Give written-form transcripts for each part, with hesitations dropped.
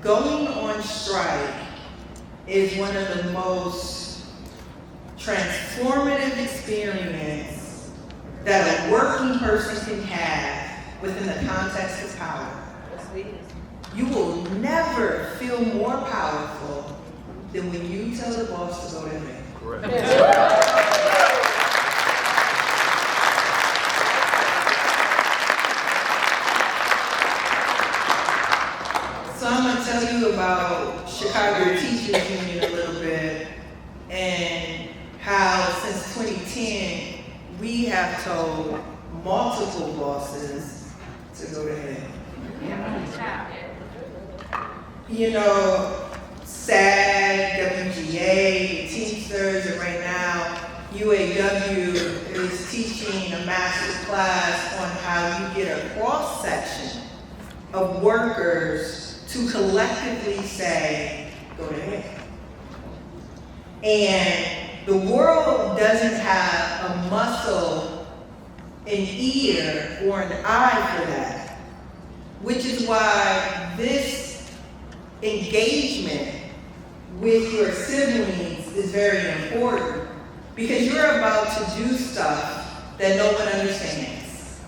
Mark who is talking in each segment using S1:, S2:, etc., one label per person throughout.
S1: going on strike is one of the most transformative experiences that a working person can have within the context of power. You will never feel more powerful than when you tell the boss to go to bed.
S2: Correct.
S1: So I'm going to tell you about Chicago Teachers Union a little bit and how since 2010 we have told multiple bosses to go to hell. You know, SAG, WGA, Teamsters, and right now UAW is teaching a master class on how you get a cross-section of workers to collectively say, go to hell. And the world doesn't have a muscle, an ear, or an eye for that, which is why this engagement with your siblings is very important, because you're about to do stuff that no one understands.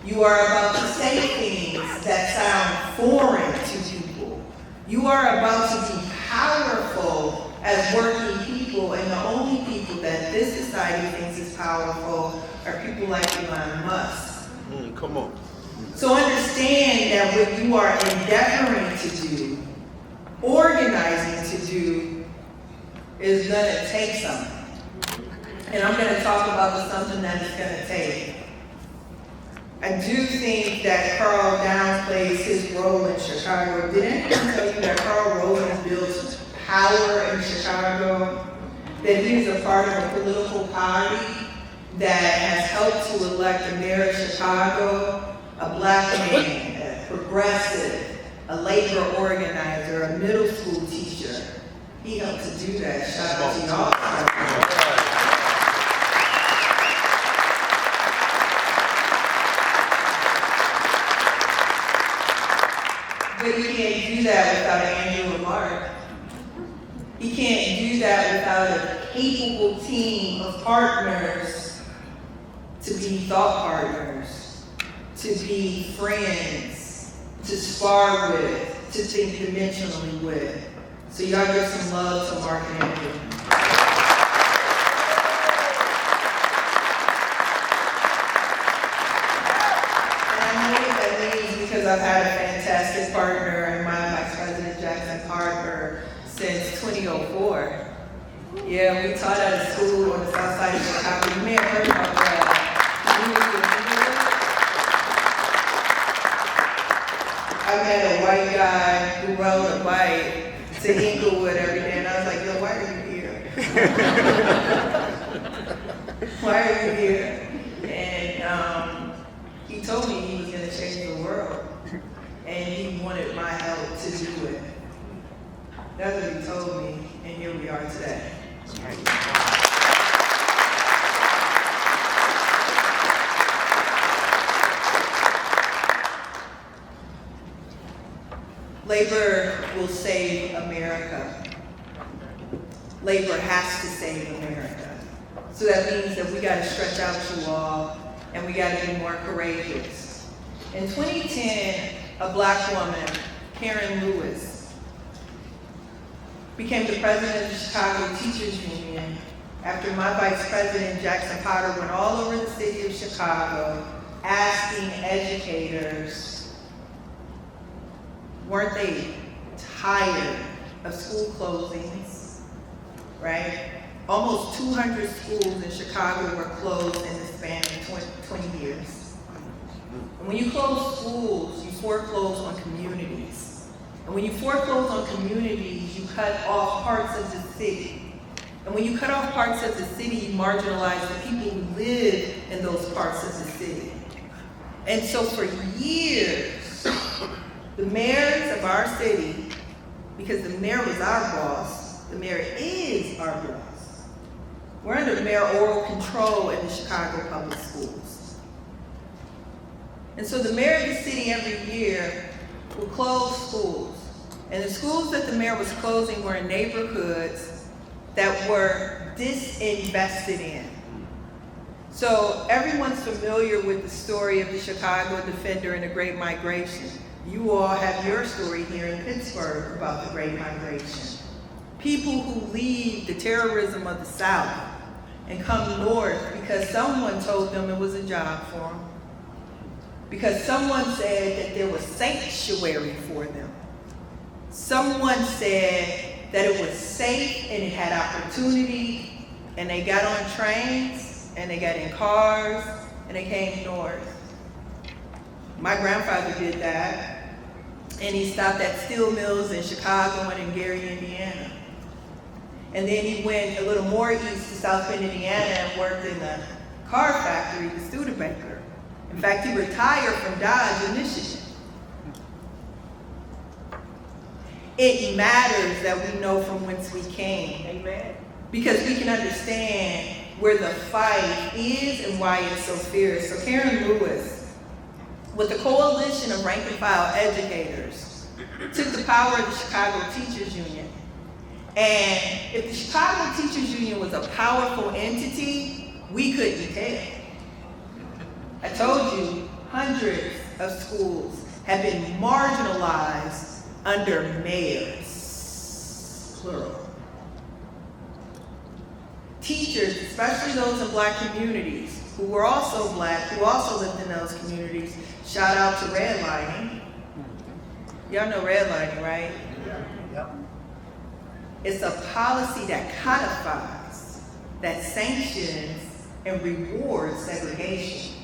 S1: You are about to say things that sound foreign to people. You are about to be powerful as working people, and the only people that this society thinks is powerful are people like Elon Musk.
S2: Come on.
S1: So understand that what you are endeavoring to do, organizing to do, is gonna take something. And I'm gonna talk about the something that it's gonna take. I do think that Carl downplays his role in Chicago. Did anyone tell you that Carl Rosen built power in Chicago? That he is a part of a political party that has helped to elect the mayor of Chicago, a black man, a progressive, a labor organizer, a middle school teacher. He helped to do that. Shout out to y'all. But he can't do that without Andrew and Mark. He can't do that without a capable team of partners to be thought partners, to be friends, to spar with, to think dimensionally with. So y'all give some love to Mark and Andrew. Because I've had a fantastic partner in my Vice President Jackson Parker since 2004. Yeah, we taught at a school on the south side of Chicago. You may have heard about that. I met a white guy who rode a bike to Inglewood every day, and I was like, yo, why are you here? Why are you here? And he told me he was going to change the world. And he wanted my help to do it. That's what he told me, and here we are today. Labor will save America. Labor has to save America. So that means that we got to stretch out you all, and we got to be more courageous. In 2010, a black woman, Karen Lewis, became the president of the Chicago Teachers Union after my vice president, Jackson Potter, went all over the city of Chicago asking educators, weren't they tired of school closings, right? Almost 200 schools in Chicago were closed in the span of 20 years. And when you close schools, you foreclose on communities. And when you foreclose on communities, you cut off parts of the city. And when you cut off parts of the city, you marginalize the people who live in those parts of the city. And so for years, the mayors of our city, because the mayor was our boss, the mayor is our boss. We're under mayoral control in the Chicago public schools. And so the mayor of the city every year will close schools And the schools that the mayor was closing were in neighborhoods that were disinvested in. So everyone's familiar with the story of the Chicago Defender and the Great Migration. You all have your story here in Pittsburgh about the Great Migration. People who leave the terrorism of the South and come north because someone told them it was a job for them. Because someone said that there was sanctuary for them. Someone said that it was safe and it had opportunity, and they got on trains and they got in cars and they came north. My grandfather did that, and he stopped at steel mills in Chicago and in Gary, Indiana. And then he went a little more east to South Bend, Indiana, and worked in the car factory, the Studebaker. In fact, he retired from Dodge in Michigan. It matters that we know from whence we came.
S3: Amen.
S1: Because we can understand where the fight is and why it's so fierce. So Karen Lewis, with the coalition of rank and file educators, took the power of the Chicago Teachers Union. And if the Chicago Teachers Union was a powerful entity, we couldn't tell. I told you, hundreds of schools have been marginalized under mayors, plural. Teachers, especially those in black communities, who were also black, who also lived in those communities, shout out to redlining. Y'all know redlining, right?
S3: Yep.
S1: It's a policy that codifies, that sanctions and rewards segregation.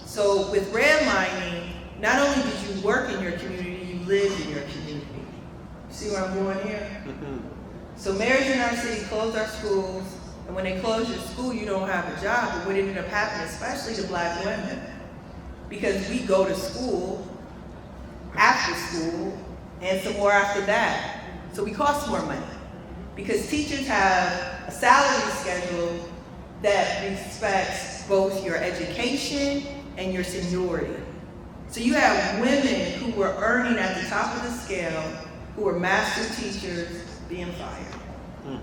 S1: So with redlining, not only did you work in your community, you lived in your community. See where I'm going here? So mayors in our city close our schools, and when they close your school, you don't have a job. But what ended up happening, especially to black women, because we go to school, after school, and some more after that. So we cost more money. Because teachers have a salary schedule that respects both your education and your seniority. So you have women who were earning at the top of the scale, who were master teachers, being fired.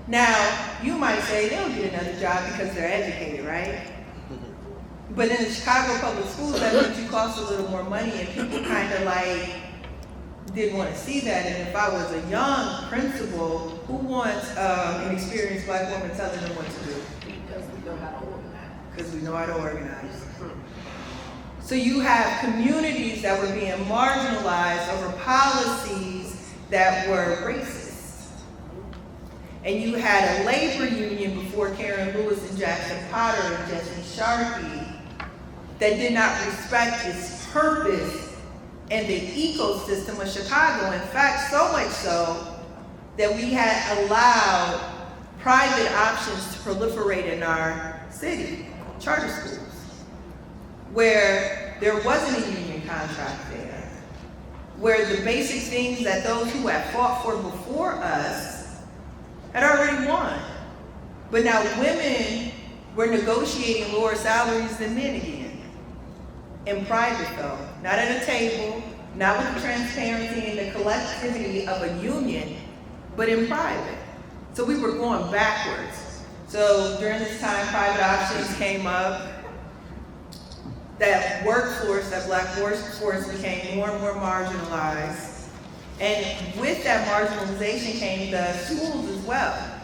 S1: Now, you might say they don't get another job because they're educated, right? But in the Chicago public schools, that means you cost a little more money, and people kind of like didn't want to see that. And if I was a young principal, who wants an experienced black woman telling them what to do?
S3: Because we know how to organize.
S1: Because we know how to organize. So you have communities that were being marginalized over policies that were racist. And you had a labor union before Karen Lewis and Jackson Potter and Jesse Sharkey that did not respect its purpose and the ecosystem of Chicago. In fact, so much so that we had allowed private options to proliferate in our city, charter schools, where there wasn't a union contract there, where the basic things that those who had fought for before us had already won. But now women were negotiating lower salaries than men again. In private though, not at a table, not with the transparency and the collectivity of a union, but in private. So we were going backwards. So during this time, private options came up. That workforce, that black workforce became more and more marginalized. And with that marginalization came the schools as well.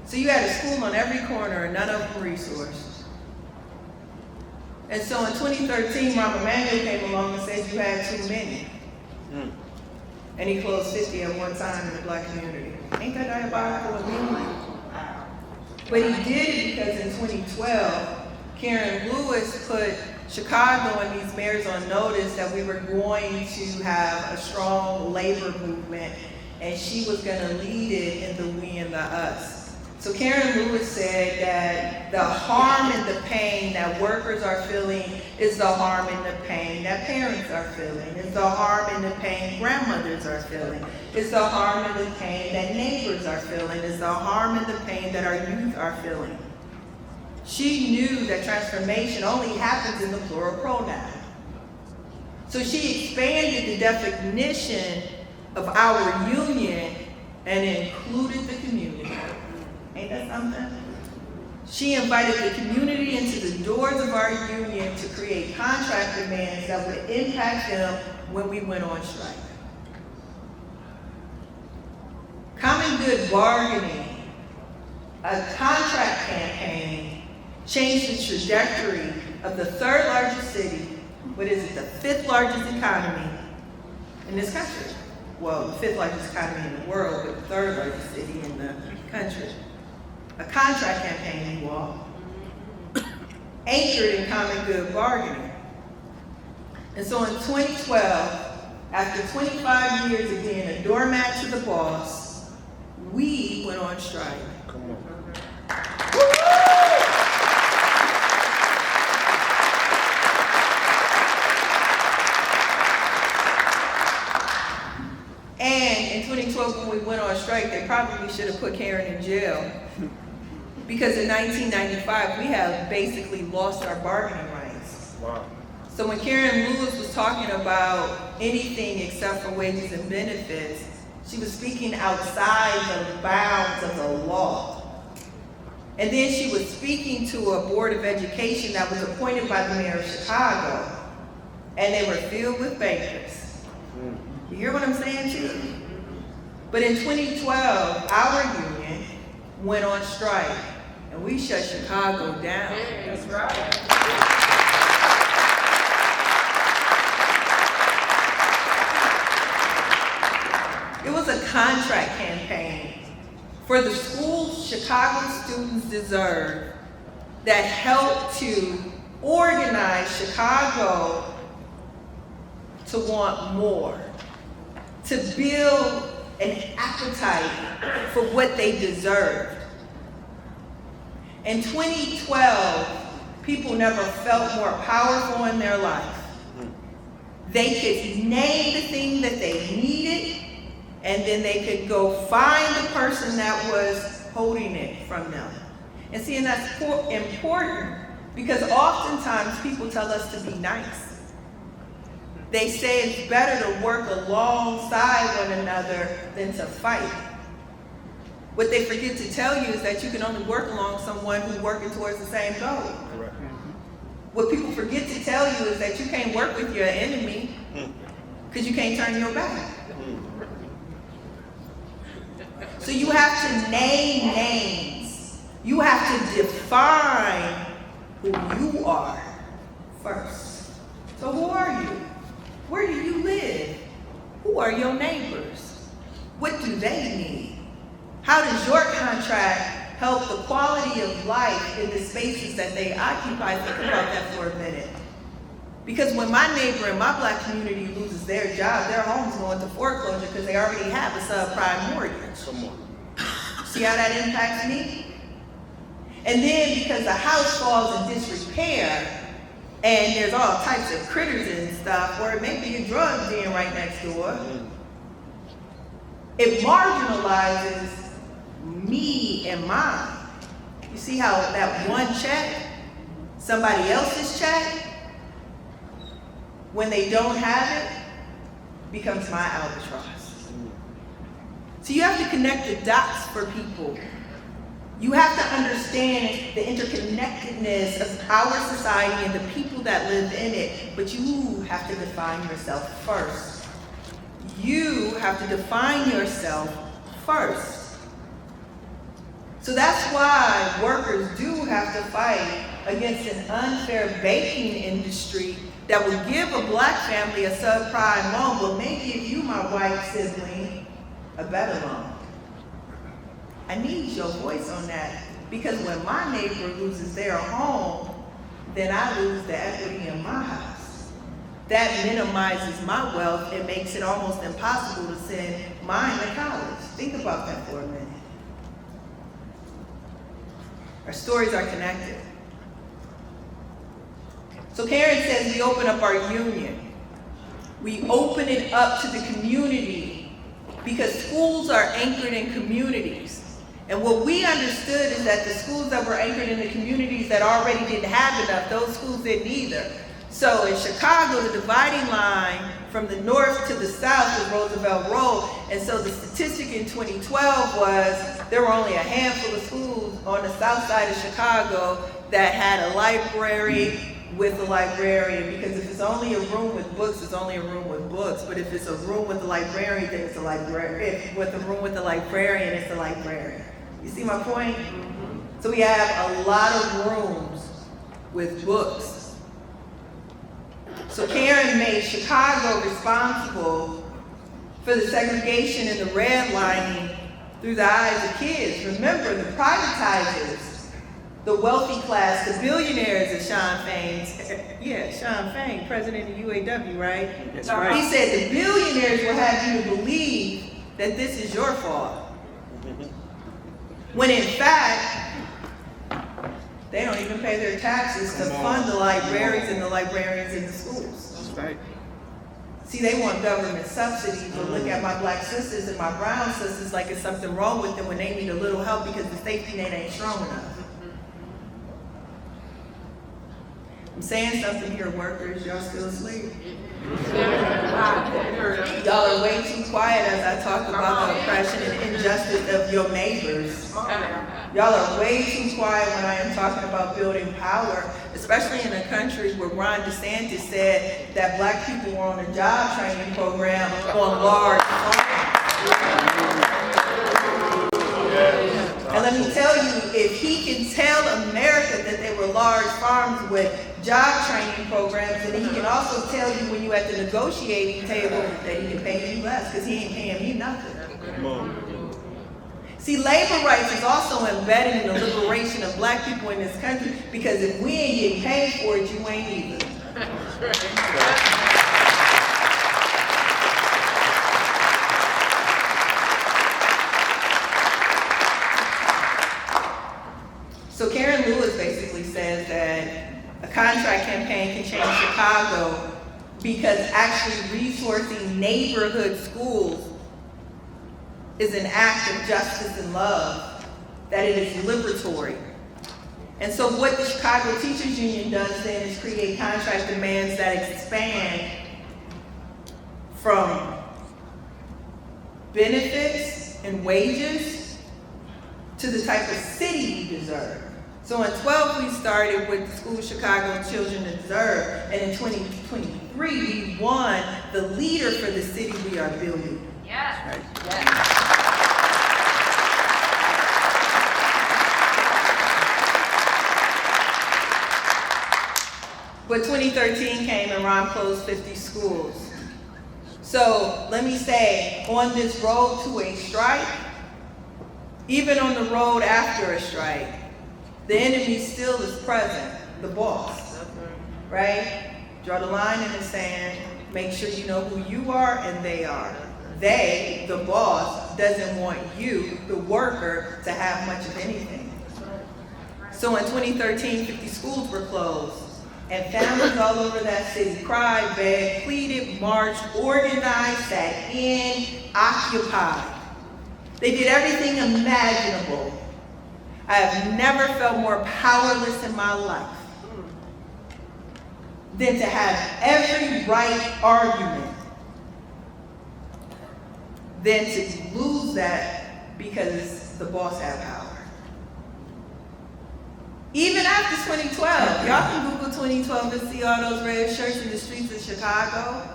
S1: So you had a school on every corner and none of them resourced. And so in 2013, Rahm Emanuel came along and said you had too many. And he closed 50 at one time in the black community. Ain't that diabolical of me? But he did it because in 2012, Karen Lewis put Chicago and these mayors on notice that we were going to have a strong labor movement, and she was going to lead it in the we and the us. So Karen Lewis said that the harm and the pain that workers are feeling is the harm and the pain that parents are feeling. It's the harm and the pain grandmothers are feeling. It's the harm and the pain that neighbors are feeling. It's the harm and the pain that our youth are feeling. She knew that transformation only happens in the plural pronoun. So she expanded the definition of our union and included the community. Ain't that something? She invited the community into the doors of our union to create contract demands that would impact them when we went on strike. Common good bargaining, a contract campaign, changed the trajectory of the third largest city, what is it, the fifth largest economy in this country. Well, the fifth largest economy in the world, but the third largest city in the country. A contract campaign, you all, anchored in common good bargaining. And so in 2012, after 25 years of being a doormat to the boss, we went on strike.
S2: Come on.
S1: And in 2012, when we went on strike, they probably should have put Karen in jail. Because in 1995, we have basically lost our bargaining rights.
S2: Wow.
S1: So when Karen Lewis was talking about anything except for wages and benefits, she was speaking outside the bounds of the law. And then she was speaking to a board of education that was appointed by the mayor of Chicago. And they were filled with bankers. You hear what I'm saying to you? But in 2012, our union went on strike. And we shut Chicago down.
S3: That's right.
S1: It was a contract campaign for the schools Chicago students deserve that helped to organize Chicago to want more, to build an appetite for what they deserved. In 2012, people never felt more powerful in their life. They could name the thing that they needed, and then they could go find the person that was holding it from them. And see, and that's important because oftentimes people tell us to be nice. They say it's better to work alongside one another than to fight. What they forget to tell you is that you can only work along someone who's working towards the same goal.
S2: Correct.
S1: What people forget to tell you is that you can't work with your enemy because you can't turn your back. So you have to name names. You have to define who you are first. So who are you? Where do you live? Who are your neighbors? What do they need? How does your contract help the quality of life in the spaces that they occupy? Think about that for a minute. Because when my neighbor in my black community loses their job, their home's going to foreclosure because they already have a subprime mortgage.
S2: Come on.
S1: See how that impacts me? And then because the house falls in disrepair and there's all types of critters and stuff, or it may be a drug den right next door, it marginalizes me and mine. You see how that one check, somebody else's check, when they don't have it, becomes my albatross. So you have to connect the dots for people. You have to understand the interconnectedness of our society and the people that live in it, but you have to define yourself first. You have to define yourself first. So that's why workers do have to fight against an unfair banking industry that would give a black family a subprime loan, but may give you, my white sibling, a better loan. I need your voice on that, because when my neighbor loses their home, then I lose the equity in my house. That minimizes my wealth. It makes it almost impossible to send mine to college. Think about that for a minute. Our stories are connected. So Karen says we open up our union. We open it up to the community because schools are anchored in communities. And what we understood is that the schools that were anchored in the communities that already didn't have enough, those schools didn't either. So in Chicago, the dividing line from the north to the south is Roosevelt Road. And so the statistic in 2012 was there were only a handful of schools on the south side of Chicago that had a library with a librarian, because if it's only a room with books, it's only a room with books. But if it's a room with a librarian, then it's a librarian. If with a room with a librarian, it's a librarian. You see my point? So we have a lot of rooms with books. So Karen made Chicago responsible for the segregation and the redlining through the eyes of kids. Remember, the privatizers, the wealthy class, the billionaires of Sean Fain's, Sean Fain, president of UAW, right?
S2: That's right.
S1: He said the billionaires will have you to believe that this is your fault. When in fact, they don't even pay their taxes to fund the libraries and the librarians in the schools.
S2: That's right.
S1: See, they want government subsidies, but look at my black sisters and my brown sisters like it's something wrong with them when they need a little help because the safety net ain't strong enough. I'm saying something here, workers, y'all still asleep. Y'all are way too quiet as I talk about the oppression and injustice of your neighbors. Y'all are way too quiet when I am talking about building power, especially in a country where Ron DeSantis said that black people were on a job training program on large farms. And let me tell you, if he can tell America that they were large farms with job training programs, and he can also tell you when you're at the negotiating table that he can pay you less because he ain't paying you nothing.
S2: Come on.
S1: See, labor rights is also embedded in the liberation of black people in this country, because if we ain't getting paid for it, you ain't either. So Karen Lewis basically says that a contract campaign can change Chicago because actually resourcing neighborhood schools is an act of justice and love, that it is liberatory. And so what the Chicago Teachers Union does then is create contract demands that expand from benefits and wages to the type of city you deserve. So in 12, we started with the School Chicago Children Deserve, and in 2023, we won the leader for the city we are building.
S3: Yes.
S2: Right.
S3: Yes.
S1: But 2013 came and Ron closed 50 schools. So let me say, on this road to a strike, even on the road after a strike, the enemy still is present, the boss, right? Draw the line in the sand, make sure you know who you are and they are. They, the boss, doesn't want you, the worker, to have much of anything. So in 2013, 50 schools were closed, and families all over that city cried, begged, pleaded, marched, organized, sat in, occupied. They did everything imaginable. I have never felt more powerless in my life than to have every right argument, than to lose that because the boss had power. Even after 2012, y'all can Google 2012 and see all those red shirts in the streets of Chicago.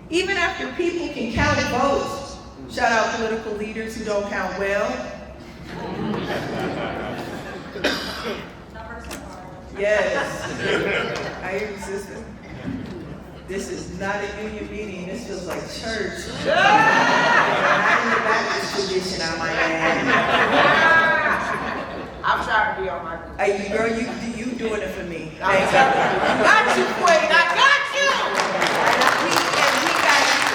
S1: Even after people can count votes, shout out political leaders who don't count well. Yes, I hear you, sister. This is not a union meeting, this feels like church. Not in the Baptist tradition, I might add.
S3: I'm trying to be on my group.
S1: Hey, girl, you doing it for me.
S3: I got you, Queen. I got you.
S1: We got you.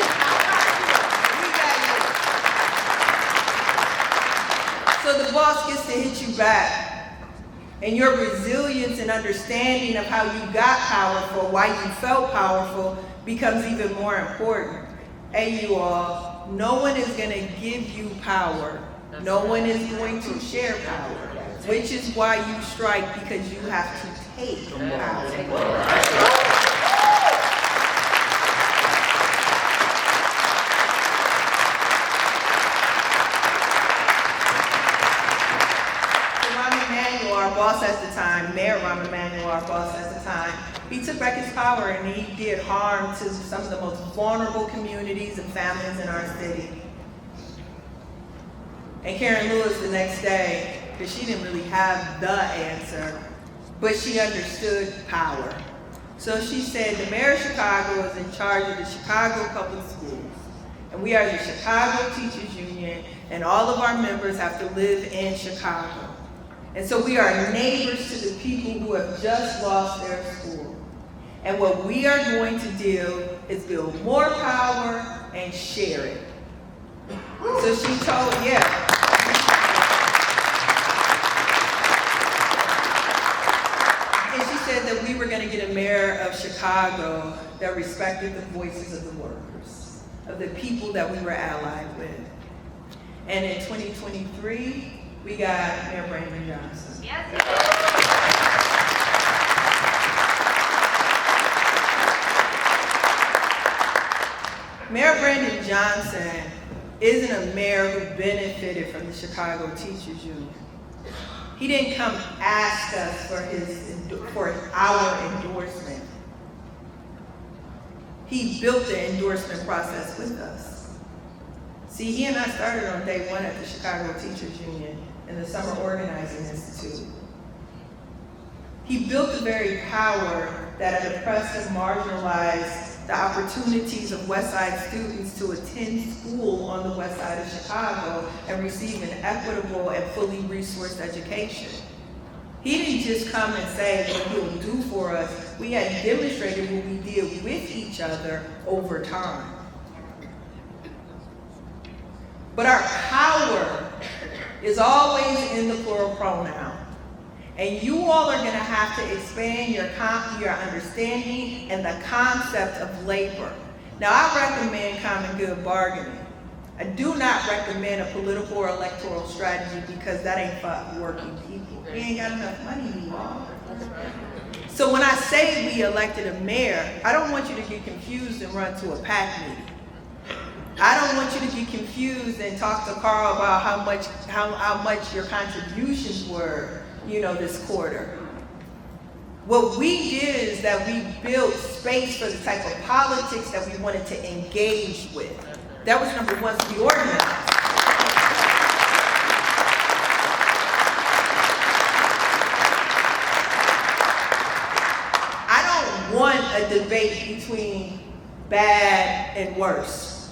S1: So the boss gets to hit you back. And your resilience and understanding of how you got powerful, why you felt powerful, becomes even more important. Hey, you all, no one is going to give you power. No one is going to share power, which is why you strike, because you have to take power. time, Mayor Rahm Emanuel, our boss at the time, he took back his power and he did harm to some of the most vulnerable communities and families in our city. And Karen Lewis the next day, because she didn't really have the answer, but she understood power. So she said, the mayor of Chicago is in charge of the Chicago Public Schools. And we are the Chicago Teachers Union, and all of our members have to live in Chicago. And so we are neighbors to the people who have just lost their school. And what we are going to do is build more power and share it. So she told, and she said that we were going to get a mayor of Chicago that respected the voices of the workers, of the people that we were allied with. And in 2023, we got Mayor Brandon Johnson. Mayor Brandon Johnson isn't a mayor who benefited from the Chicago Teachers Union. He didn't come ask us for our endorsement. He built the endorsement process with us. See, he and I started on day one at the Chicago Teachers Union in the Summer Organizing Institute. He built the very power that had oppressed and marginalized the opportunities of West Side students to attend school on the West Side of Chicago and receive an equitable and fully resourced education. He didn't just come and say what he'll do for us. We had demonstrated what we did with each other over time. But our power is always in the plural pronoun. And you all are going to have to expand your understanding and the concept of labor. Now, I recommend common good bargaining. I do not recommend a political or electoral strategy because that ain't for working people. We ain't got enough money, you all. So when I say we elected a mayor, I don't want you to get confused and run to a PAC meeting. I don't want you to get confused and talk to Carl about how much your contributions were, this quarter. What we did is that we built space for the type of politics that we wanted to engage with. That was number one, to be organized. I don't want a debate between bad and worse.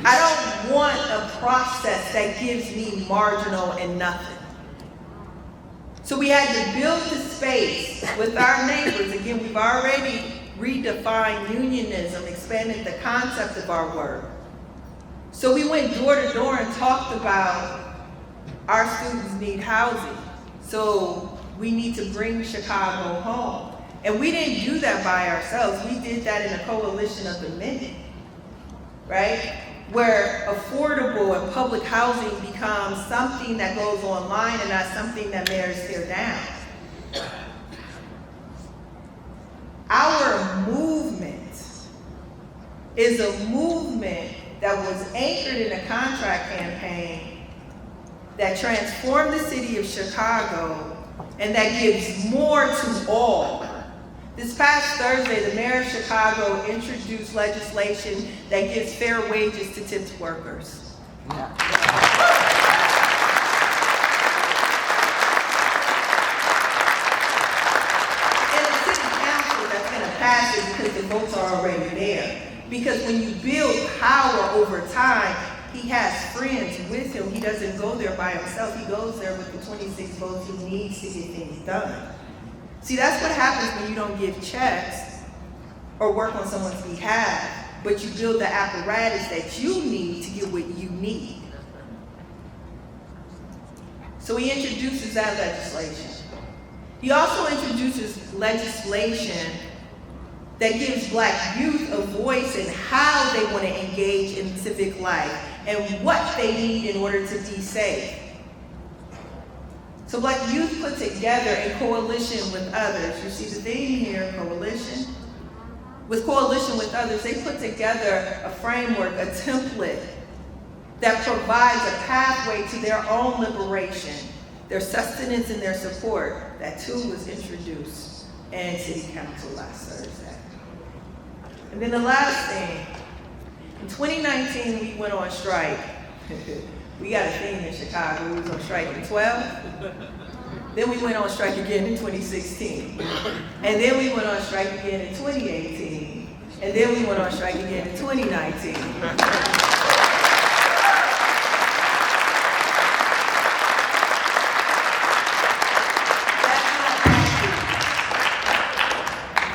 S1: I don't want a process that gives me marginal and nothing. So we had to build the space with our neighbors. Again, we've already redefined unionism, expanded the concept of our work. So we went door to door and talked about our students need housing. So we need to bring Chicago home. And we didn't do that by ourselves. We did that in a coalition of the minute, right? Where affordable and public housing becomes something that goes online and not something that mayors tear down. Our movement is a movement that was anchored in a contract campaign that transformed the city of Chicago and that gives more to all. This past Thursday, the mayor of Chicago introduced legislation that gives fair wages to tipped workers. And the city council that's going to pass it because the votes are already there. Because when you build power over time, he has friends with him. He doesn't go there by himself. He goes there with the 26 votes he needs to get things done. See, that's what happens when you don't give checks or work on someone's behalf, but you build the apparatus that you need to get what you need. So he introduces that legislation. He also introduces legislation that gives Black youth a voice in how they want to engage in civic life and what they need in order to be safe. So Black youth put together a coalition with others. You see the theme here, coalition. With coalition with others, they put together a framework, a template that provides a pathway to their own liberation their sustenance and their support. That too was introduced in City Council last Thursday. And then the last thing, in 2019 we went on strike. We got a theme in Chicago, we was on strike in 12. Then we went on strike again in 2016. And then we went on strike again in 2018. And then we went on strike again in 2019.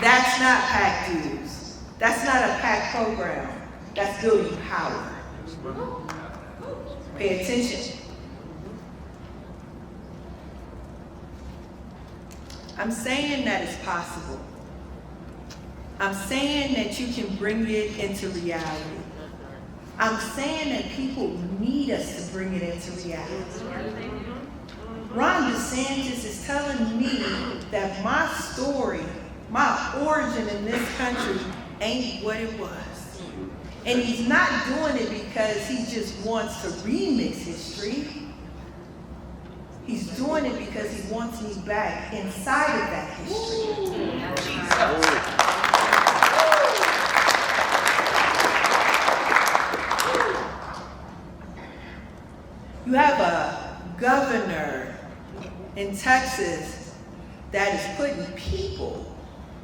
S1: That's not PAC dues. That's not a PAC program. That's building power. Pay attention. I'm saying that it's possible. I'm saying that you can bring it into reality. I'm saying that people need us to bring it into reality. Ron DeSantis is telling me that my story, my origin in this country ain't what it was. And he's not doing it because he just wants to remix history. He's doing it because he wants me back inside of that history. You have a governor in Texas that is putting people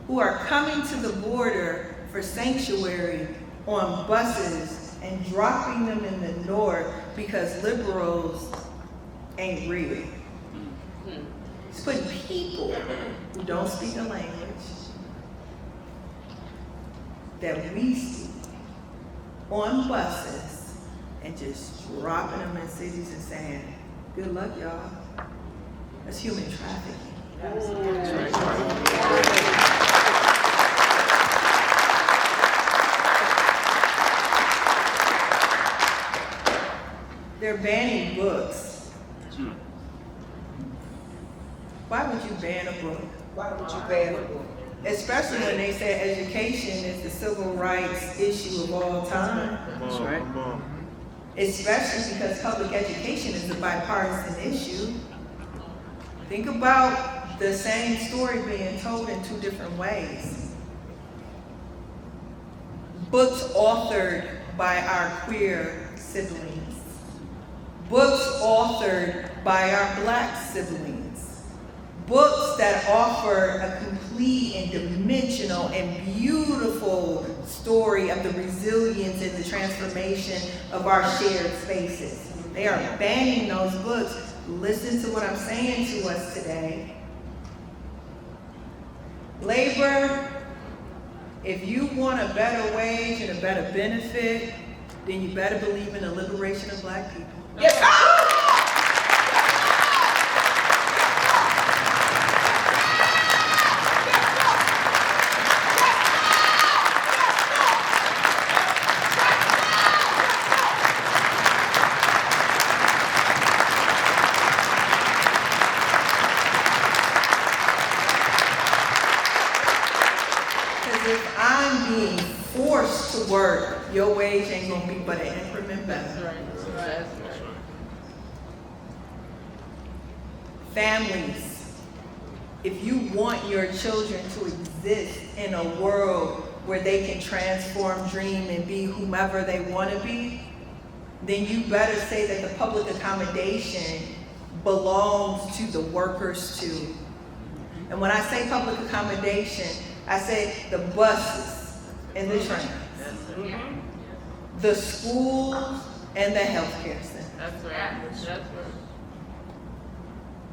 S1: who are coming to the border for sanctuary on buses and dropping them in the north because liberals ain't real. He's putting people who don't speak the language that we speak on buses and just dropping them in cities and saying, good luck, y'all. That's human trafficking. They're banning books. Why would you ban a book?
S3: Why would you ban a book?
S1: Especially when they say education is the civil rights issue of all time.
S2: That's right. Come on.
S1: Especially because public education is a bipartisan issue. Think about the same story being told in two different ways. Books authored by our queer siblings. Books authored by our black siblings. Books that offer a complete and dimensional and beautiful story of the resilience and the transformation of our shared spaces. They are banning those books. Listen to what I'm saying to us today. Labor, if you want a better wage and a better benefit, then you better believe in the liberation of black people.
S3: Yes,
S1: If I'm being forced to work, your wage ain't gonna be but an increment better. Families, if you want your children to exist in a world where they can transform, dream, and be whomever they want to be, then you better say that the public accommodation belongs to the workers too. And when I say public accommodation, I say the buses and the trains, the schools and the healthcare centers.
S4: That's right. That's right.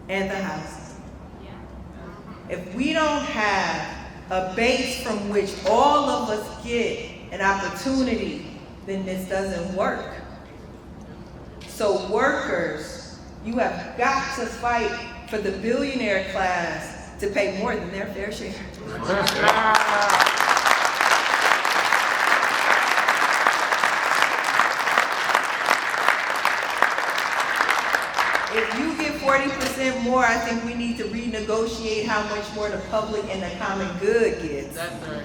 S1: And the housing. If we don't have a base from which all of us get an opportunity, then this doesn't work. So workers, you have got to fight for the billionaire class to pay more than their fair share. If you get 40% more, I think we need to renegotiate how much more the public and the common good gets.
S4: That's right.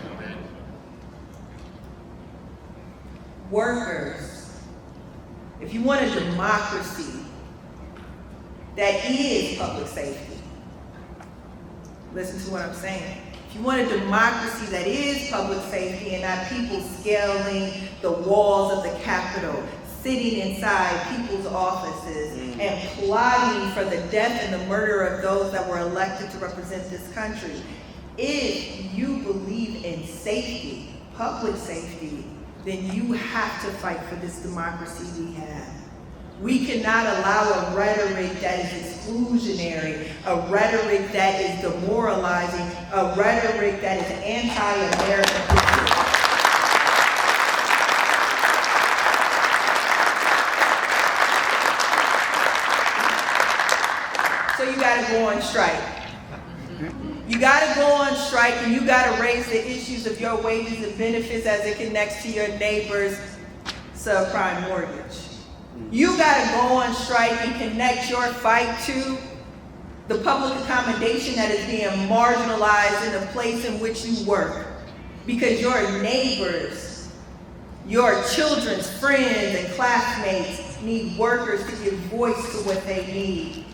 S1: Workers, if you want a democracy, that is public safety. Listen to what I'm saying. If you want a democracy that is public safety and not people scaling the walls of the Capitol, sitting inside people's offices and plotting for the death and the murder of those that were elected to represent this country, if you believe in safety, public safety, then you have to fight for this democracy we have. We cannot allow a rhetoric that is exclusionary, a rhetoric that is demoralizing, a rhetoric that is anti-American. So you gotta go on strike. You gotta go on strike and you gotta raise the issues of your wages and benefits as it connects to your neighbor's subprime mortgage. You gotta go on strike and connect your fight to the public accommodation that is being marginalized in the place in which you work. Because your neighbors, your children's friends and classmates need workers to give voice to what they need.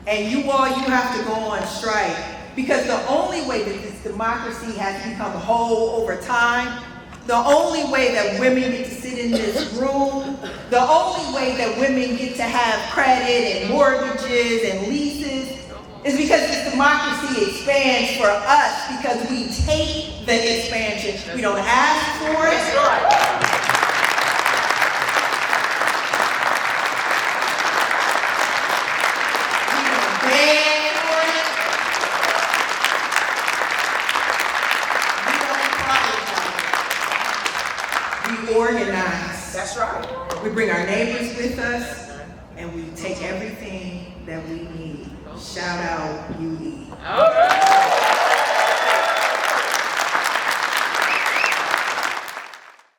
S1: And you have to go on strike. Because the only way that this democracy has become whole over time, the only way that women get to sit in this room, the only way that women get to have credit and mortgages and leases is because this democracy expands for us because we take the expansion. We don't ask for it. We don't beg for it. We don't fight. We organize.
S3: That's right.
S1: We bring our neighbors with us, and we take everything that we need. Shout out, UD.